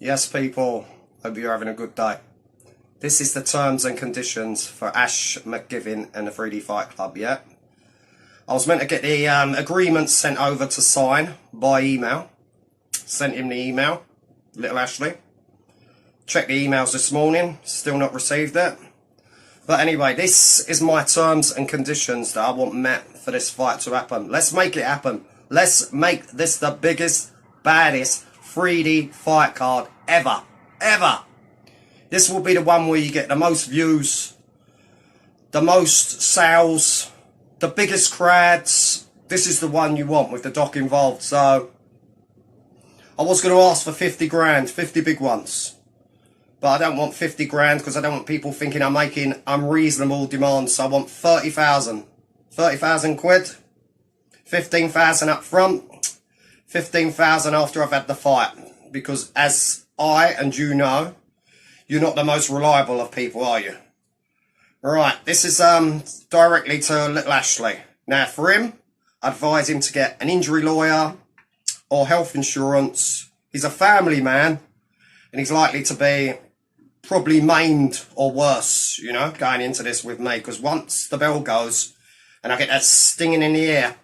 Yes, people, hope you're having a good day. This is the terms and conditions for Ash McGiving and the 3D Fight Club, yeah? I was meant to get the agreement sent over to sign by email. Sent him the email, little Ashley. Checked the emails this morning, still not received it. But anyway, this is my terms and conditions that I want met for this fight to happen. Let's make it happen. Let's make this the biggest, baddest 3D fight card ever. Ever. This will be the one where you get the most views, the most sales, the biggest crowds. This is the one you want with the doc involved. So I was going to ask for 50 grand, 50 big ones. But I don't want 50 grand because I don't want people thinking I'm making unreasonable demands. So I want 30,000. 30,000 quid. 15,000 up front. 15,000 after I've had the fight. Because as I and you know, you're not the most reliable of people, are you? Right, this is directly to little Ashley. Now for him, I advise him to get an injury lawyer or health insurance. He's a family man and he's likely to be probably maimed or worse, you know, going into this with me. Because once the bell goes and I get that stinging in the ear,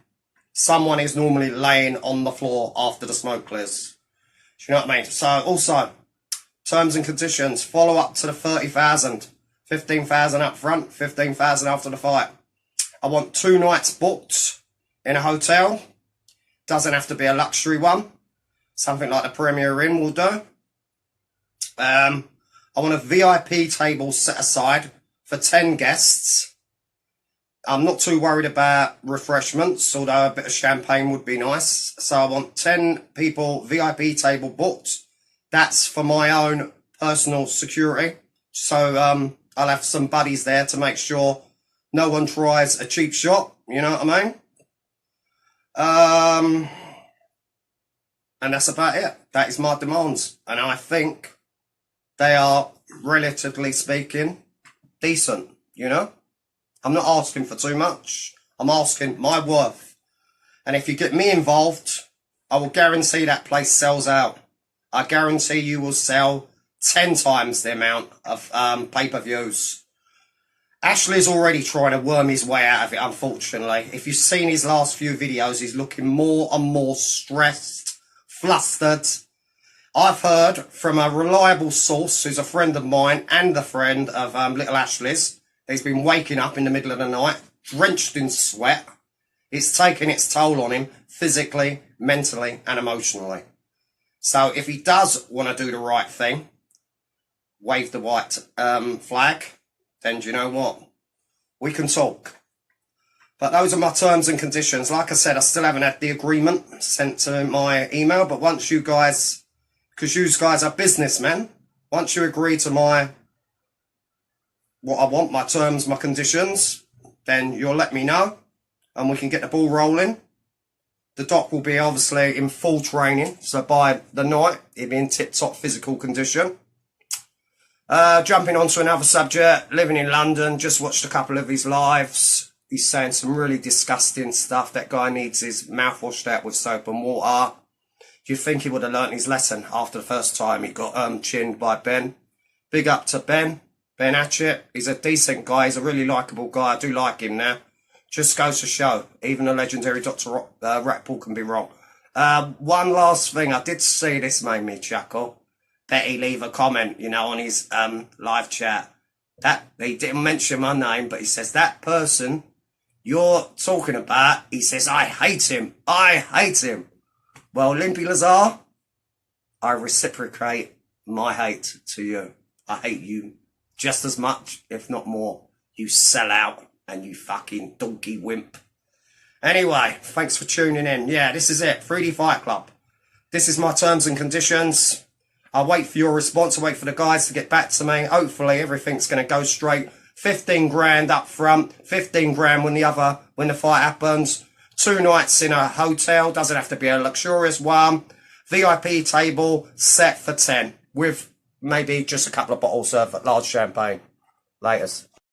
someone is normally laying on the floor after the smoke clears. Do you know what I mean? So also, terms and conditions, follow up to the 30,000. 15,000 up front, 15,000 after the fight. I want 2 nights booked in a hotel. Doesn't have to be a luxury one. Something like the Premier Inn will do. I want a VIP table set aside for 10 guests. I'm not too worried about refreshments, although a bit of champagne would be nice. So I want 10 people VIP table booked. That's for my own personal security. So I'll have some buddies there to make sure no one tries a cheap shot. You know what I mean? And that's about it. That is my demands. And I think they are, relatively speaking, decent, you know? I'm not asking for too much. I'm asking my worth. And if you get me involved, I will guarantee that place sells out. I guarantee you will sell 10 times the amount of pay-per-views. Ashley's already trying to worm his way out of it, unfortunately. If you've seen his last few videos, he's looking more and more stressed, flustered. I've heard from a reliable source who's a friend of mine and a friend of little Ashley's. He's been waking up in the middle of the night, drenched in sweat. It's taking its toll on him physically, mentally and emotionally. So if he does want to do the right thing, wave the white flag, then do you know what? We can talk. But those are my terms and conditions. Like I said, I still haven't had the agreement sent to my email. But once you guys, because you guys are businessmen, once you agree to what I want, my terms, my conditions, then you'll let me know and we can get the ball rolling. The doc will be obviously in full training, so by the night he'll be in tip-top physical condition. Jumping on to another subject, living in London, just watched a couple of his lives. He's saying some really disgusting stuff. That guy needs his mouth washed out with soap and water. Do you think he would have learnt his lesson after the first time he got chinned by Ben? Big up to Ben Hatchett. He's a decent guy, he's a really likeable guy. I do like him now. Just goes to show, even the legendary Dr. Rackpull can be wrong. One last thing, I did see this made me chuckle. Betty leave a comment, you know, on his live chat. That he didn't mention my name, but he says, that person you're talking about, he says, I hate him. I hate him. Well, Limpy Lazar, I reciprocate my hate to you. I hate you just as much, if not more. You sell out. And you fucking donkey wimp. Anyway, thanks for tuning in. Yeah, this is it. 3D Fight Club. This is my terms and conditions. I'll wait for your response. I'll wait for the guys to get back to me. Hopefully everything's going to go straight. 15 grand up front. 15 grand when the fight happens. 2 nights in a hotel. Doesn't have to be a luxurious one. VIP table set for 10. With maybe just a couple of bottles of large champagne. Laters.